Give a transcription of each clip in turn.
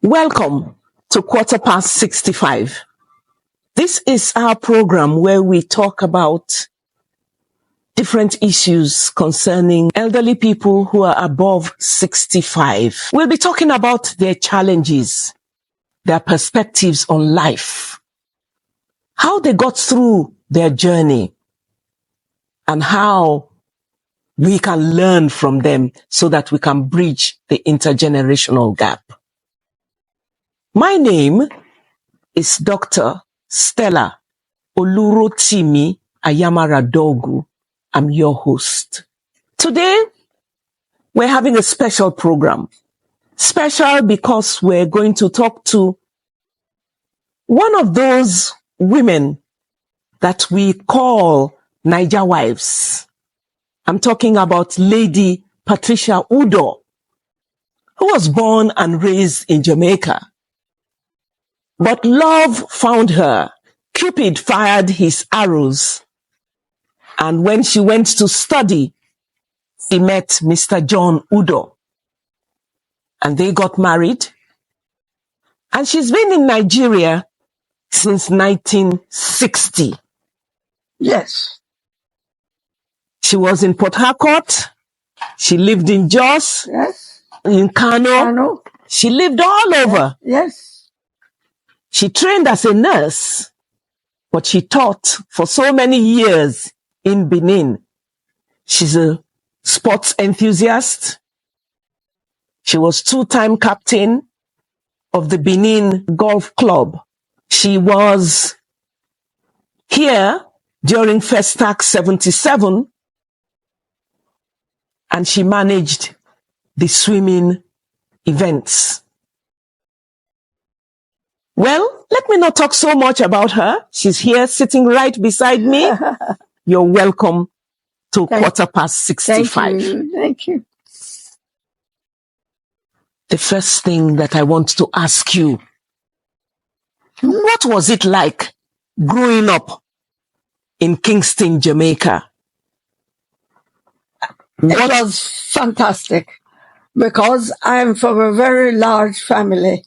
Welcome to Quarterpast 65. This is our program where we talk about different issues concerning elderly people who are above 65. We'll be talking about their challenges, their perspectives on life, how they got through their journey, and how we can learn from them so that we can bridge the intergenerational gap. My name is Dr. Stella Olurotimi Ayamara Dorgu. I'm your host. Today, we're having a special program. Special because we're going to talk to one of those women that we call Niger Wives. I'm talking about Lady Patricia Uddoh, who was born and raised in Jamaica. But love found her. Cupid fired his arrows. And when she went to study, she met Mr. John Uddoh. And they got married. And she's been in Nigeria since 1960. Yes. She was in Port Harcourt. She lived in Jos. Yes. In Kano. She lived all over. Yes. She trained as a nurse, but she taught for so many years in Benin. She's a sports enthusiast. She was two-time captain of the Benin Golf Club. She was here during Festac 77, and she managed the swimming events. Well, let me not talk so much about her. She's here sitting right beside me. You're welcome to Quarterpast 65. Thank you. The first thing that I want to ask you, what was it like growing up in Kingston, Jamaica? It was fantastic because I'm from a very large family.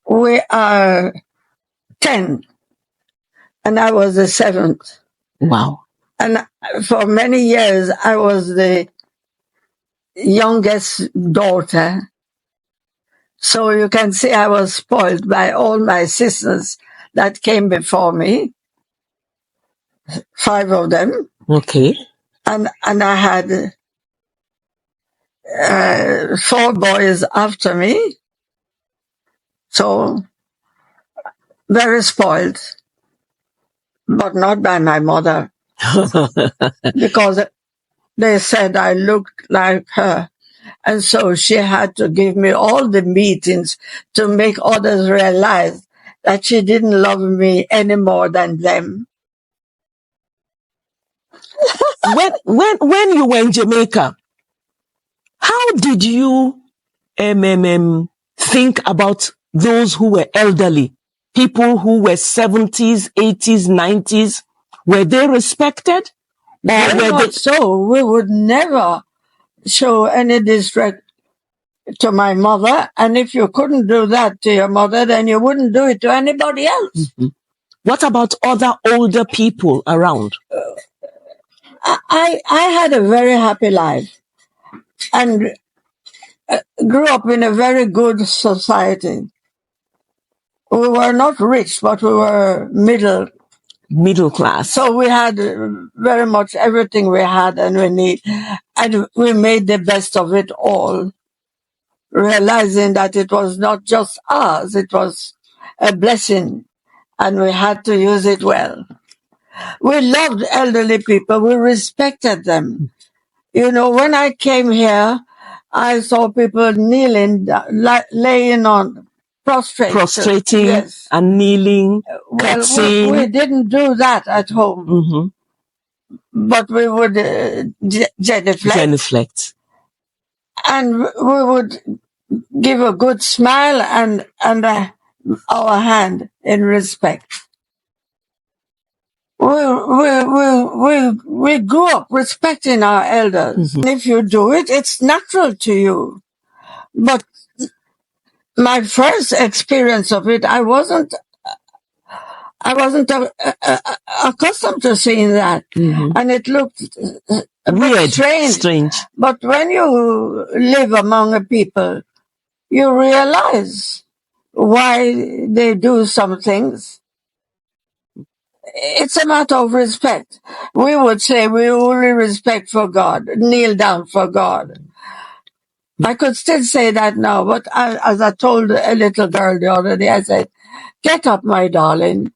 We are 10, and I was the 7th. Wow. And for many years, I was the youngest daughter. So you can see I was spoiled by all my sisters that came before me, 5 of them. Okay. And I had 4 boys after me. So, very spoiled, but not by my mother, because they said I looked like her. And so she had to give me all the meetings to make others realize that she didn't love me any more than them. When you were in Jamaica, how did you think about those who were elderly, people who were 70s, 80s, 90s? Were they respected? So we would never show any disrespect to my mother, and if you couldn't do that to your mother, then you wouldn't do it to anybody else. Mm-hmm. What about other older people around? I had a very happy life and grew up in a very good society. We were not rich, but we were middle class. So we had very much everything we had and we need. And we made the best of it all, realizing that it was not just ours, it was a blessing, and we had to use it well. We loved elderly people. We respected them. You know, when I came here, I saw people kneeling, laying on, prostrating, yes, and kneeling. Well, we didn't do that at home, but we would genuflect, and we would give a good smile and our hand in respect. We grew up respecting our elders. If you do it, it's natural to you. But my first experience of it, I wasn't accustomed to seeing that, and it looked a bit strange. But when you live among people, you realize why they do some things. It's a matter of respect. We would say we only respect for God, kneel down for God. I could still say that now, but as I told a little girl the other day, I said, "Get up, my darling.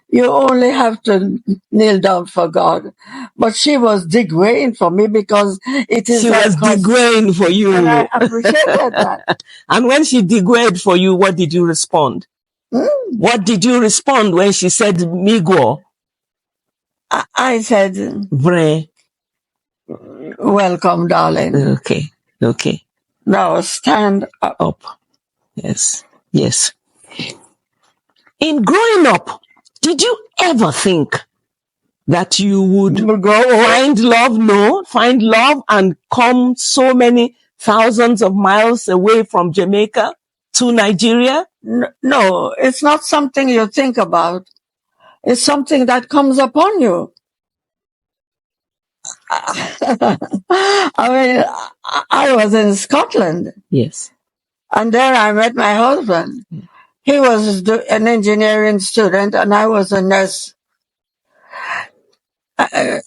You only have to kneel down for God." But she was digwaying for me because it is. She was digwaying for you. And I appreciated that. And when she digwayed for you, what did you respond? What did you respond when she said Migwo? I said, Vre. Welcome, darling. Okay. Now stand up. Yes. In growing up, did you ever think that you would find love and come so many thousands of miles away from Jamaica to Nigeria? No, it's not something you think about. It's something that comes upon you. I mean, I was in Scotland. Yes. And there I met my husband. He was an engineering student and I was a nurse. And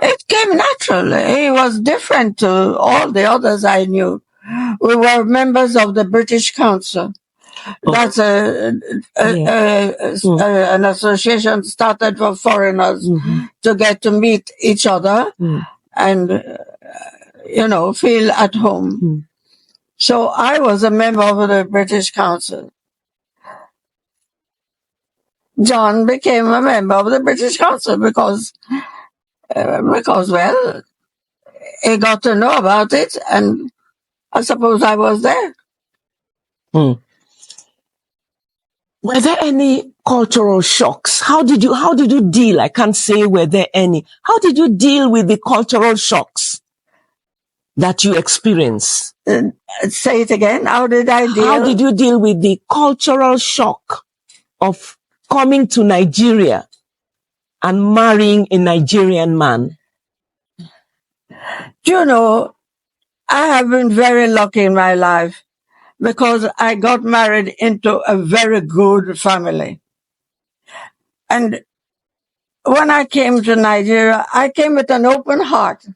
it came natural. He was different to all the others I knew. We were members of the British Council. That's an association started for foreigners to get to meet each other and, feel at home. So I was a member of the British Council. John became a member of the British Council because he got to know about it, and I suppose I was there. Were there any cultural shocks? How did you deal? I can't say were there any. How did you deal with the cultural shocks that you experienced? Say it again. How did I deal? How did you deal with the cultural shock of coming to Nigeria and marrying a Nigerian man? You know, I have been very lucky in my life because I got married into a very good family. And when I came to Nigeria, I came with an open heart.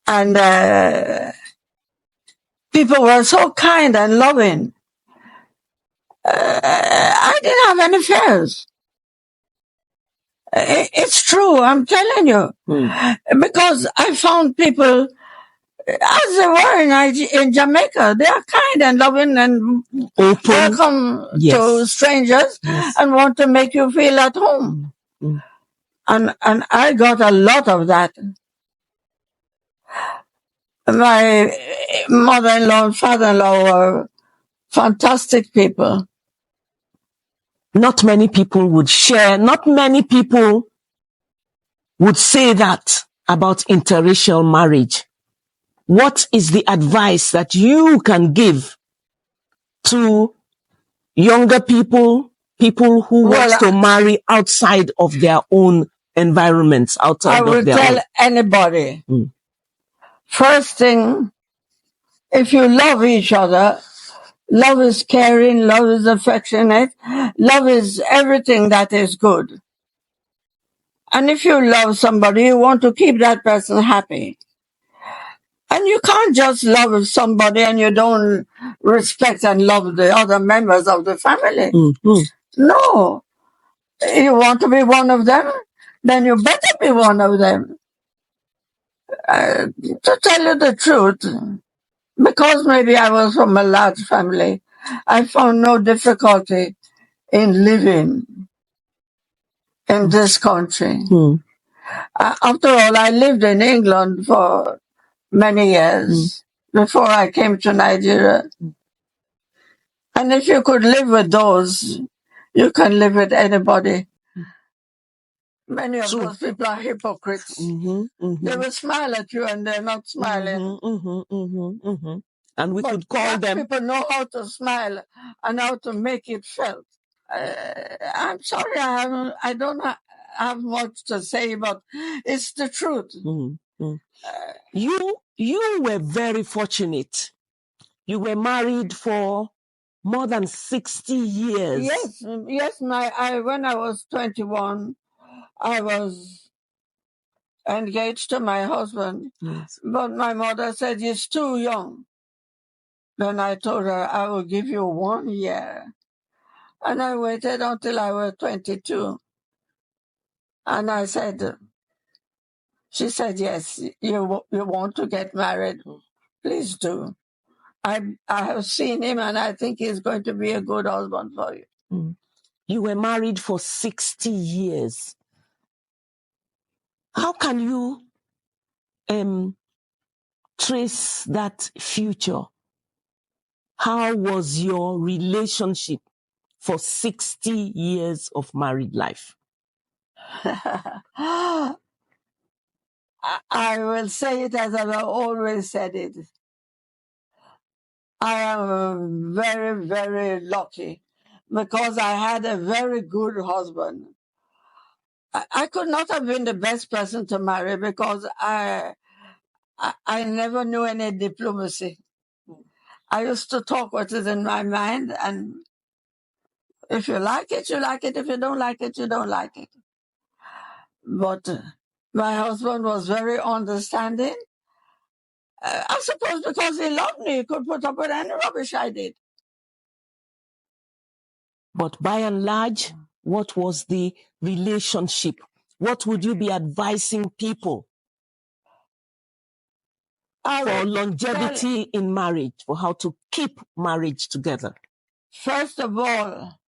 And people were so kind and loving. I didn't have any fears. It's true, I'm telling you. Because I found people, as they were in Jamaica, they are kind and loving and welcome to strangers and want to make you feel at home. And I got a lot of that. My mother-in-law and father-in-law were fantastic people. Not many people would share, not many people would say that about interracial marriage. What is the advice that you can give to younger people who want to marry outside of their own environments, outside of their own? I would tell anybody, first thing, if you love each other, love is caring, love is affectionate, love is everything that is good. And if you love somebody, you want to keep that person happy. And you can't just love somebody and you don't respect and love the other members of the family. No. You want to be one of them? Then you better be one of them. To tell you the truth, because maybe I was from a large family, I found no difficulty in living in this country. After all, I lived in England for many years before I came to Nigeria. And if you could live with those, you can live with anybody. Many of True. those people are hypocrites. They will smile at you and they're not smiling. And we But could call black them. people know how to smile and how to make it felt. I'm sorry, I don't have much to say, but it's the truth. You were very fortunate. You were married for more than 60 years. Yes. When I was 21, I was engaged to my husband. Yes. But my mother said, he's too young. Then I told her, I will give you 1 year. And I waited until I was 22. And I said, she said, yes, you want to get married? Please do. I have seen him and I think he's going to be a good husband for you. You were married for 60 years. How can you trace that future? How was your relationship for 60 years of married life? I will say it as I've always said it. I am very, very lucky because I had a very good husband. I could not have been the best person to marry because I never knew any diplomacy. I used to talk what is in my mind, and if you like it, you like it. If you don't like it, you don't like it. But my husband was very understanding. I suppose because he loved me, he could put up with any rubbish I did. But by and large, what was the relationship? What would you be advising people for longevity in marriage, for how to keep marriage together? First of all,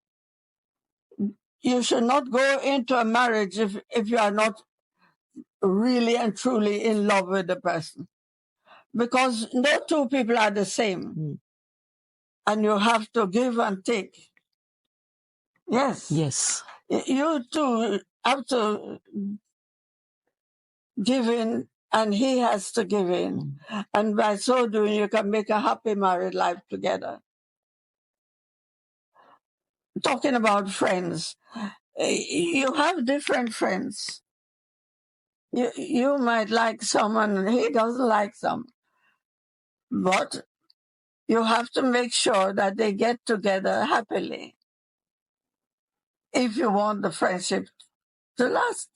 you should not go into a marriage if you are not really and truly in love with the person. Because no two people are the same. And you have to give and take. Yes. Yes. You two have to give in, and he has to give in. And by so doing, you can make a happy married life together. Talking about friends, you have different friends. You might like someone and he doesn't like some. But you have to make sure that they get together happily if you want the friendship to last.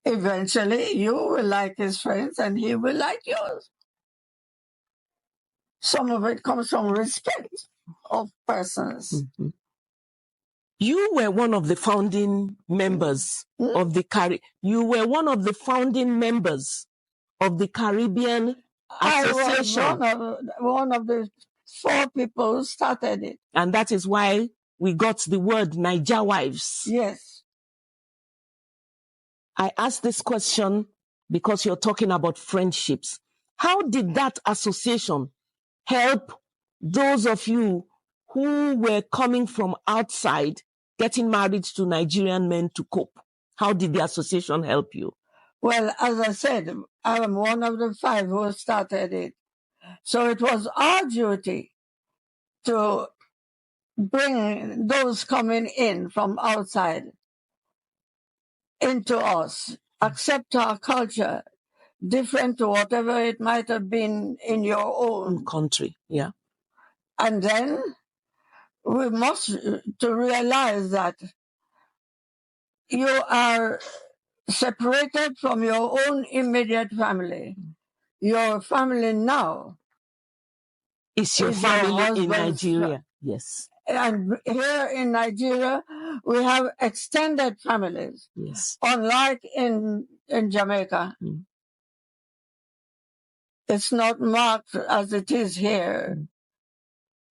Eventually, you will like his friends and he will like yours. Some of it comes from respect of persons. You were one of the founding members of the You were one of the founding members of the Caribbean Association. I was one of the 4 people who started it. And that is why we got the word Niger Wives. Yes. I asked this question because you're talking about friendships. How did that association help those of you who were coming from outside, getting married to Nigerian men to cope? How did the association help you? Well, as I said, I am one of the 5 who started it. So it was our duty to bring those coming in from outside into us, accept our culture, different to whatever it might have been in your own country. Yeah. And then we must to realize that you are separated from your own immediate family. Your family now is your family in Nigeria. Yes. And here in Nigeria, we have extended families. Yes. Unlike in Jamaica. It's not marked as it is here.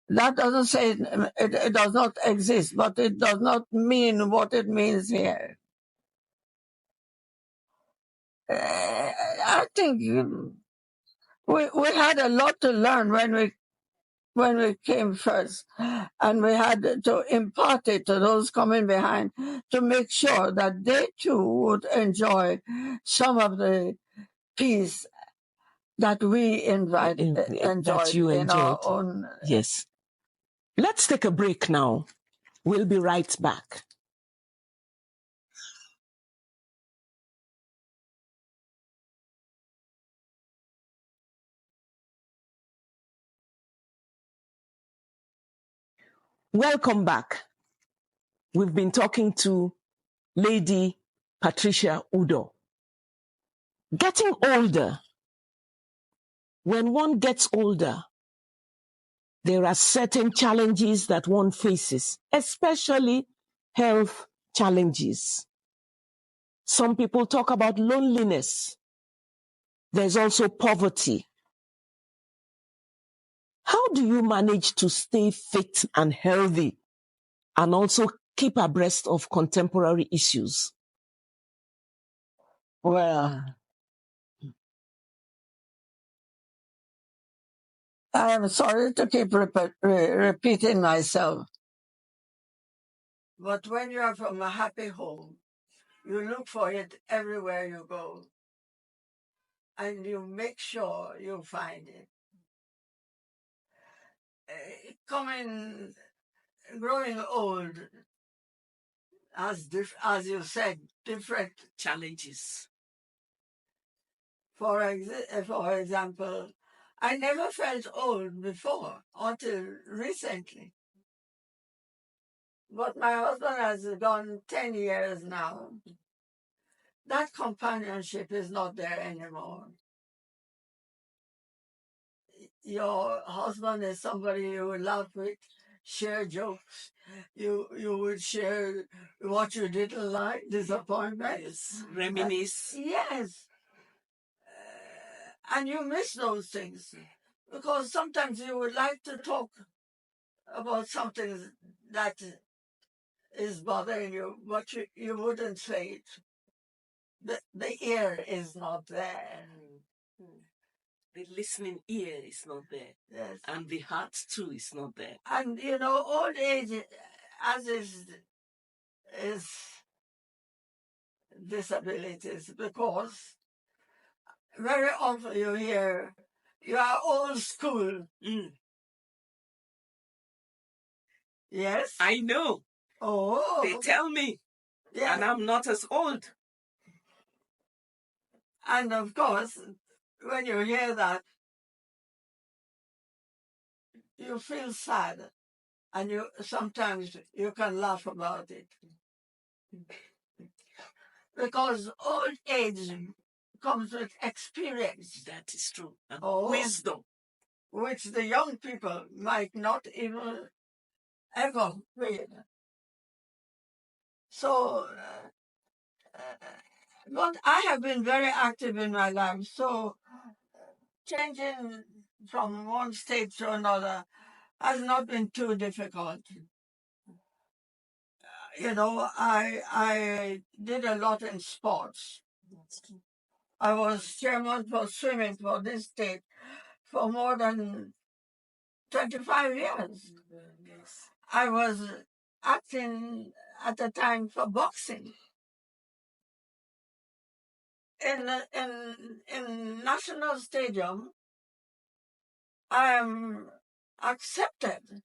That doesn't say it does not exist, but it does not mean what it means here. I think we had a lot to learn when we when we came first, and we had to impart it to those coming behind to make sure that they too would enjoy some of the peace that we that enjoyed you in our enjoyed. own. Yes. Let's take a break now. We'll be right back. Welcome back. We've been talking to Lady Patricia Uddoh. Getting older. When one gets older, there are certain challenges that one faces, especially health challenges. Some people talk about loneliness. There's also poverty. How do you manage to stay fit and healthy and also keep abreast of contemporary issues? Well, I am sorry to keep repeating myself, but when you are from a happy home, you look for it everywhere you go, and you make sure you find it. Growing old, as you said, different challenges. For example, I never felt old before until recently. But my husband has gone 10 years now. That companionship is not there anymore. Your husband is somebody you would laugh with, share jokes. You would share what you didn't like, disappointments. Yes, reminisce. Yes. And you miss those things because sometimes you would like to talk about something that is bothering you, but you wouldn't say it. The ear is not there. The listening ear is not there. Yes. And the heart too is not there. And old age, as is disabilities, because very often you hear you are old school. Yes. I know. Oh. They tell me. Yes. And I'm not as old. And of course, when you hear that, you feel sad, and sometimes you can laugh about it, because old age comes with experience. That is true. And wisdom, which the young people might not even ever read. So, but I have been very active in my life, so changing from one state to another has not been too difficult. I did a lot in sports. I was chairman for swimming for this state for more than 25 years. I was acting at the time for boxing. In National Stadium, I am accepted.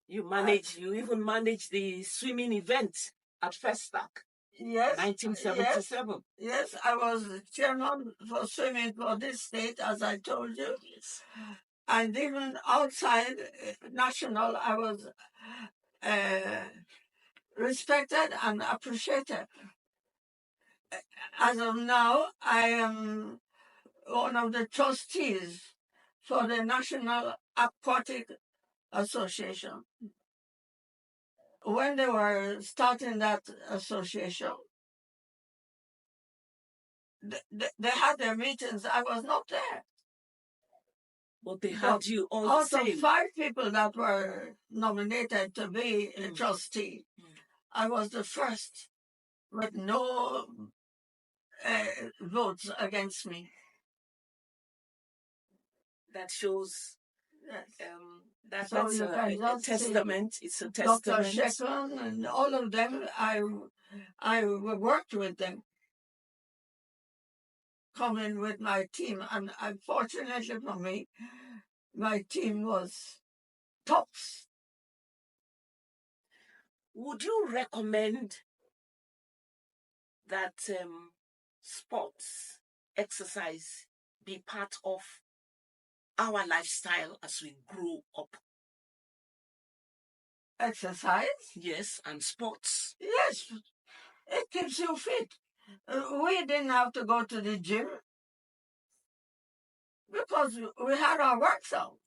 You even manage the swimming event at Festac. Yes. 1977. Yes, I was chairman for swimming for this state, as I told you. Yes. And even outside national, I was respected and appreciated. As of now, I am one of the trustees for the National Aquatic Association. When they were starting that association, they had their meetings. I was not there. But they had you all the Out same. of 5 people that were nominated to be a trustee, I was the first with no votes against me. that shows Yes. that So that's you can a just see testament. It's a Dr. testament. Sheckman and all of them, I worked with them, coming with my team. And unfortunately for me, my team was tops. Would you recommend that sports, exercise be part of our lifestyle as we grow up? Exercise? Yes, and sports. Yes, it keeps you fit. We didn't have to go to the gym because we had our works out.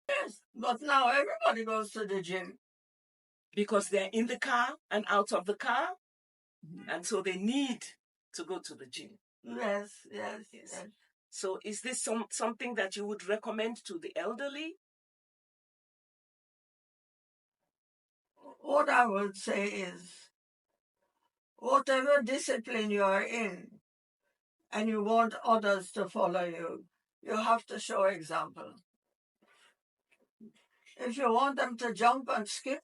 Yes, but now everybody goes to the gym. Because they're in the car and out of the car, and so they need to go to the gym. Yes. So is this something that you would recommend to the elderly? What I would say is, whatever discipline you are in, and you want others to follow you, you have to show example. If you want them to jump and skip,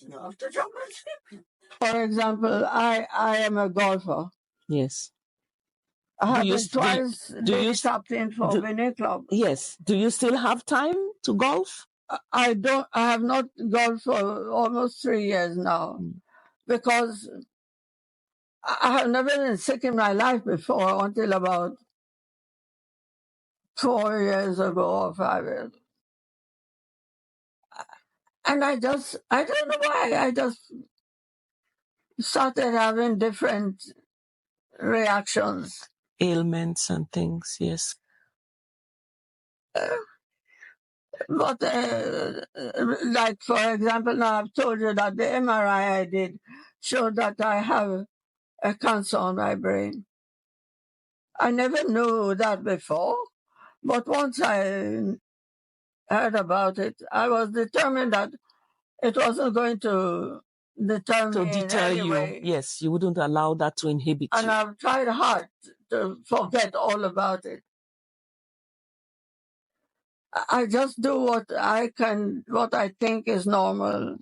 you have to jump and skip. For example, I am a golfer. Yes. I have Do you been twice the captain for Winnie Club. Yes. Do you still have time to golf? I have not golfed for almost 3 years now, because I have never been sick in my life before until about 4 years ago or 5 years. And I don't know why, I just started having different reactions. Ailments and things, yes. But like, for example, now I've told you that the MRI I did showed that I have a cancer on my brain. I never knew that before, but once I heard about it, I was determined that it wasn't going to deter me in any way. Yes, you wouldn't allow that to inhibit you. And I've tried hard to forget all about it. I just do what I think is normal.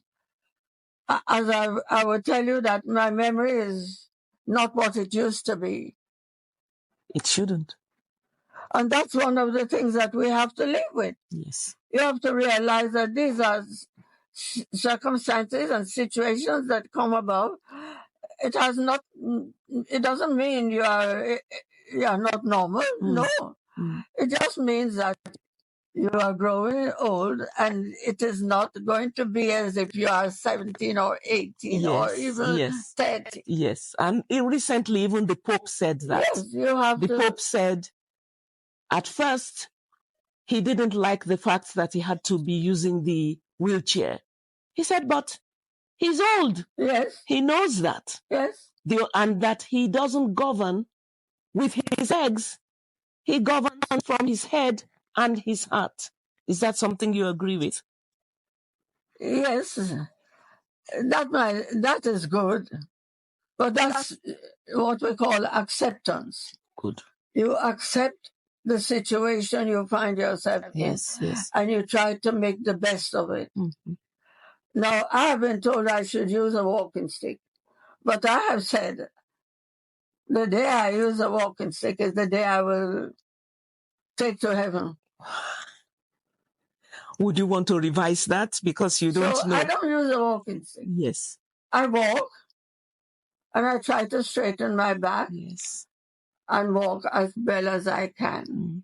As I would tell you that my memory is not what it used to be. It shouldn't. And that's one of the things that we have to live with. Yes. You have to realize that these are circumstances and situations that come about. It doesn't mean you are not normal. No. It just means that you are growing old, and it is not going to be as if you are 17 or 18 or even 30. Yes. And recently, even the Pope said that. Yes, you have the Pope said, at first, he didn't like the fact that he had to be using the wheelchair. He said, but he's old. Yes. He knows that. Yes. And that he doesn't govern with his legs. He governs from his head and his heart. Is that something you agree with? Yes. That is good. But that's what we call acceptance. Good. You accept the situation you find yourself in. Yes. And you try to make the best of it. Mm-hmm. Now, I have been told I should use a walking stick. But I have said, the day I use a walking stick is the day I will take to heaven. Would you want to revise that? Because you don't know. I don't use a walking stick. Yes. I walk, and I try to straighten my back. Yes. And walk as well as I can.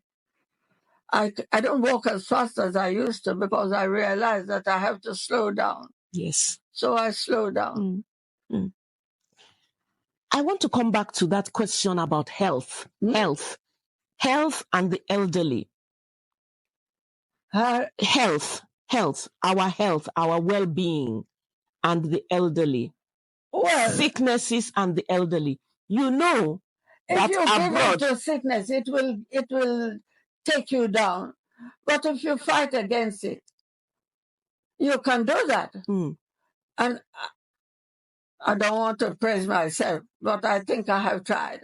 I don't walk as fast as I used to, because I realize that I have to slow down. Yes. So I slow down. I want to come back to that question about health. Health and the elderly. Health, our well-being, and the elderly. Well, sicknesses and the elderly. You know, if you give it to sickness, it will take you down. But if you fight against it, you can do that. And I don't want to praise myself, but I think I have tried.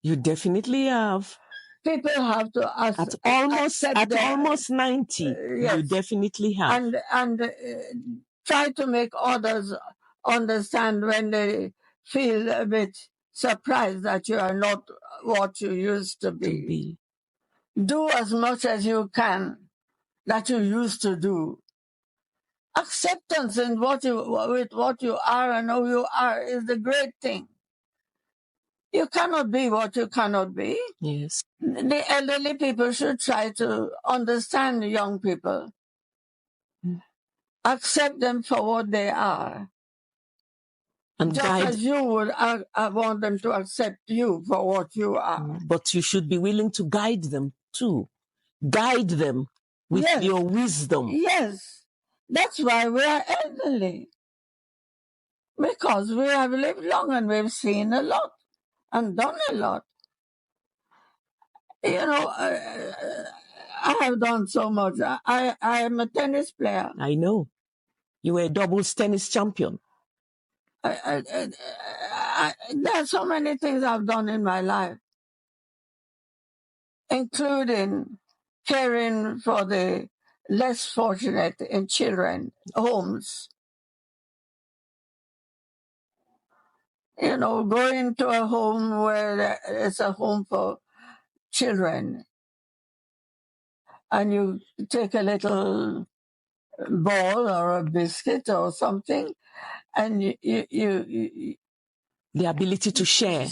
You definitely have. People have to At almost accept their, almost 90, yes, you definitely have. and try to make others understand when they feel a bit surprised that you are not what you used to be. Do as much as you can that you used to do. Acceptance in with what you are and who you are is the great thing. You cannot be what you cannot be. Yes. The elderly people should try to understand the young people. Accept them for what they are. And just guide, as you would I want them to accept you for what you are. But you should be willing to guide them too. Guide them with Yes. your wisdom. Yes. That's why we are elderly. Because we have lived long and we've seen a lot and done a lot. You know, I have done so much. I am a tennis player. I know. You were a doubles tennis champion. There are so many things I've done in my life, including caring for the less fortunate in children homes. You know, going to a home where it's a home for children, and you take a little ball or a biscuit or something, and you The ability to share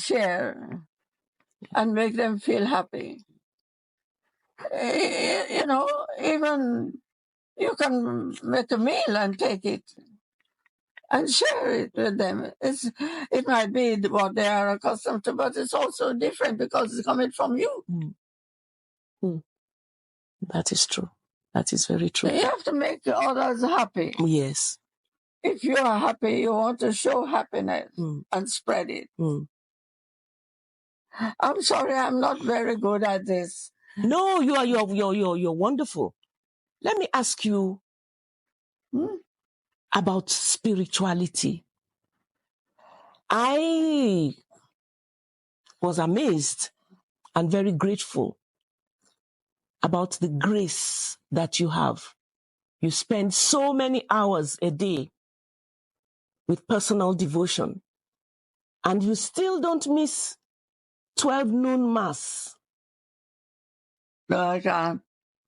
and make them feel happy. You know, even you can make a meal and take it and share it with them. It might be what they are accustomed to, but it's also different because it's coming from you. That is true. That is very true. You have to make others happy. Yes. If you are happy, you want to show happiness and spread it. I'm sorry, I'm not very good at this. No, you're wonderful. Let me ask you about spirituality. I was amazed and very grateful about the grace that you have. You spend so many hours a day with personal devotion, and you still don't miss 12 noon mass. No, I can't.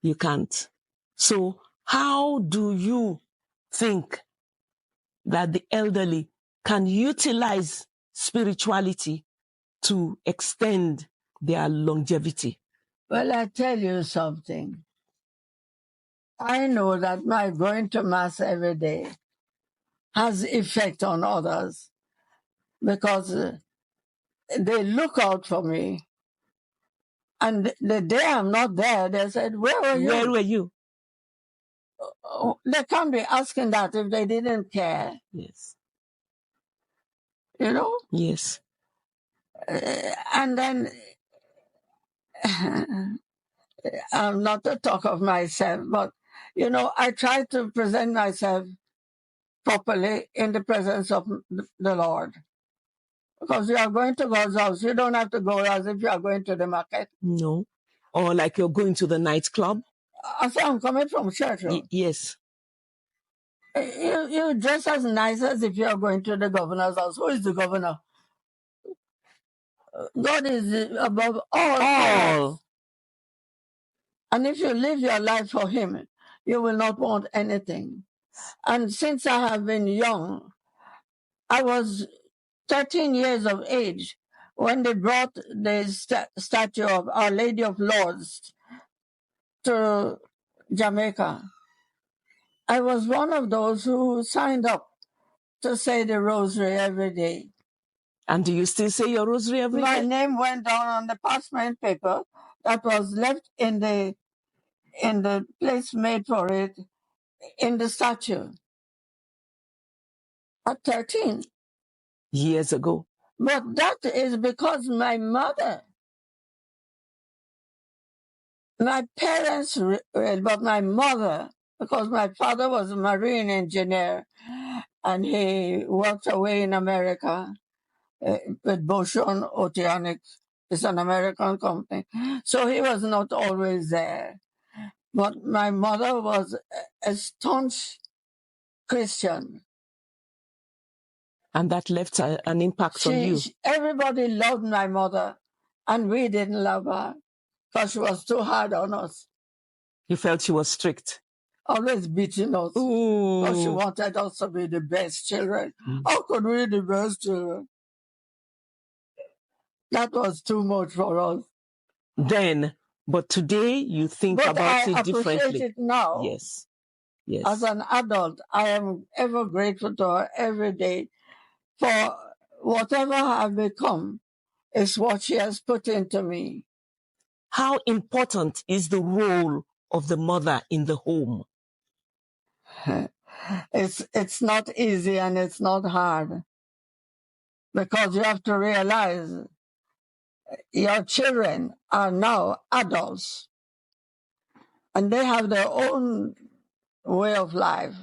You can't. So how do you think that the elderly can utilize spirituality to extend their longevity? Well, I tell you something. I know that my going to Mass every day has effect on others because they look out for me. And the day I'm not there, they said, where were you? Where were you? They can't be asking that if they didn't care. Yes. You know? Yes. And then I'm not to talk of myself, but, you know, I try to present myself properly in the presence of the Lord. Because you are going to God's house, you don't have to go as if you are going to the market. No. Or like you're going to the nightclub. I say I'm coming from church. Yes. You dress as nice as if you are going to the governor's house. Who is the governor? God is above all. And if you live your life for Him, you will not want anything. And since I have been young, I was 13 years of age when they brought the statue of Our Lady of Lourdes to Jamaica. I was one of those who signed up to say the rosary every day. And do you still say your rosary every day? My name went down on the parchment paper that was left in the place made for it in the statue at 13 years ago. But that is because my mother, my parents, but my mother, because my father was a marine engineer and he worked away in America with Boschon Oceanic It's an American company. So he was not always there. But my mother was a staunch Christian. And that left an impact on you. Everybody loved my mother, and we didn't love her because she was too hard on us. You felt she was strict. Always beating us. Because she wanted us to be the best children. How could we be the best children? That was too much for us. Then, but today you think about it differently. I appreciate it now. Yes. Yes. As an adult, I am ever grateful to her every day for whatever I've become is what she has put into me. How important is the role of the mother in the home? It's not easy and it's not hard, because you have to realize your children are now adults and they have their own way of life.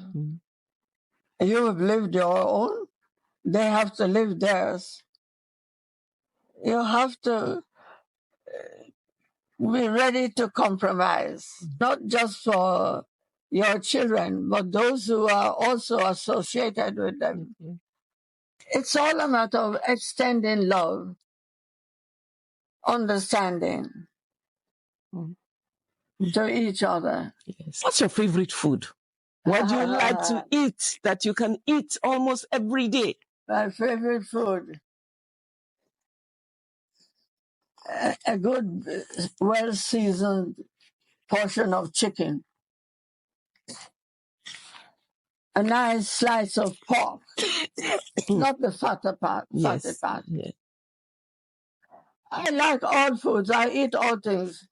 You have lived your own, they have to live theirs. You have to be ready to compromise, not just for your children, but those who are also associated with them. It's all a matter of extending love, understanding to each other. Yes. What's your favorite food? What do you like to eat that you can eat almost every day? My favorite food, a good, well-seasoned portion of chicken, a nice slice of pork, not the fatty part. Yes. Part. Yes. I like all foods. I eat all things,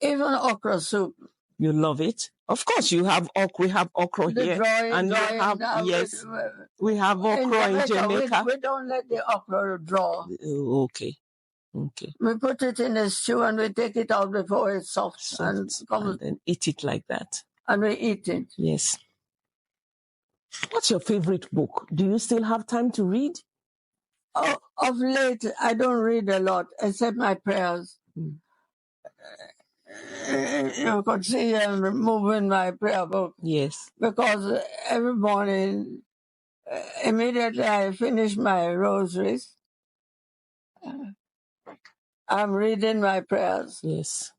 even okra soup. You love it? Of course, you have okra. We have okra here, and you have yes. We have okra in Jamaica. We don't let the okra draw. Okay. We put it in a stew and we take it out before it's soft and then eat it like that. And we eat it. Yes. What's your favorite book? Do you still have time to read? Oh, of late, I don't read a lot except my prayers. You could see I'm moving my prayer book. Yes. Because every morning, immediately I finish my rosaries, I'm reading my prayers. Yes.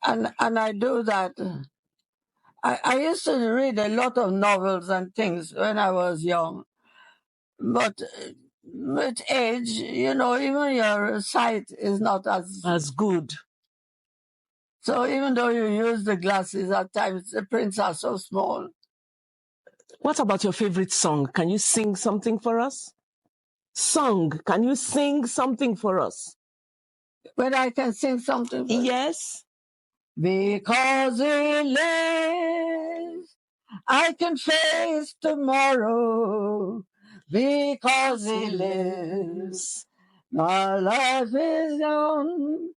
And I do that. I used to read a lot of novels and things when I was young. But with age, even your sight is not as good. So even though you use the glasses, at times the prints are so small. What about your favorite song? Can you sing something for us? Can you sing something for us? When I can sing something? Yes. Because he lives, I can face tomorrow. Because he lives, my life is young.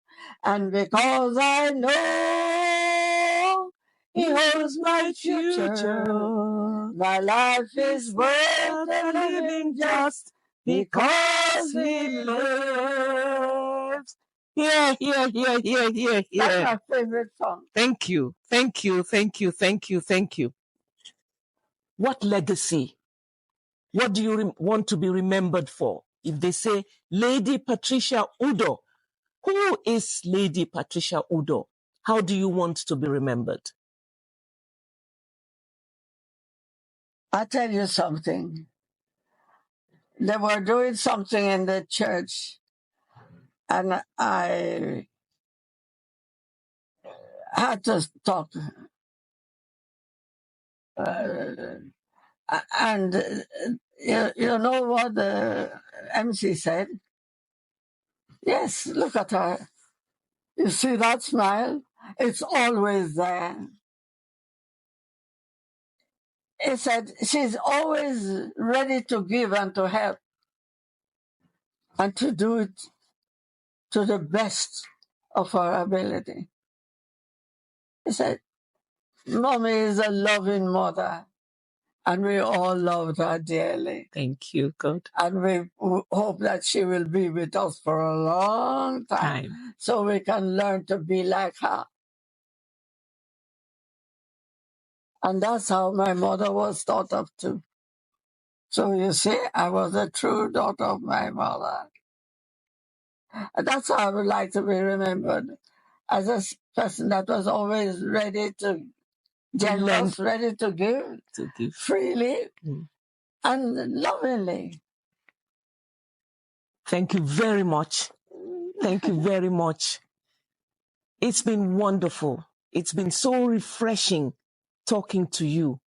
And because I know he holds my future, my life is worth living just because he lives. Here. That's my favorite song. Thank you. What legacy? What do you want to be remembered for? If they say Lady Patricia Uddoh, who is Lady Patricia Uddoh? How do you want to be remembered? I'll tell you something. They were doing something in the church, and I had to talk. And you know what the MC said? Yes, look at her. You see that smile? It's always there. He said she's always ready to give and to help and to do it to the best of her ability. He said, Mommy is a loving mother And we all loved her dearly. Thank you, God. And we hope that she will be with us for a long time. So we can learn to be like her. And that's how my mother was thought of too. So you see, I was a true daughter of my mother. And that's how I would like to be remembered, as a person that was always ready to generous, ready to give freely and lovingly. Thank you very much. Thank you very much. It's been wonderful. It's been so refreshing talking to you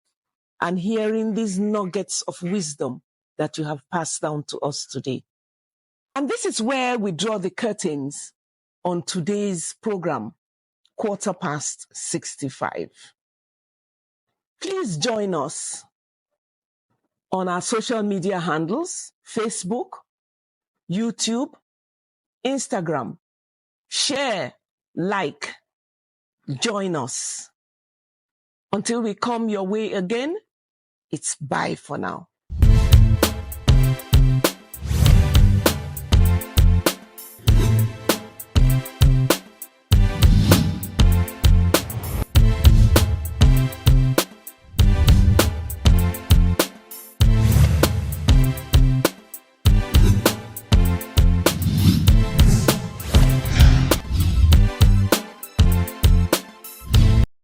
and hearing these nuggets of wisdom that you have passed down to us today. And this is where we draw the curtains on today's program, Quarterpast 65. Please join us on our social media handles, Facebook, YouTube, Instagram. Share, like, join us. Until we come your way again, it's bye for now.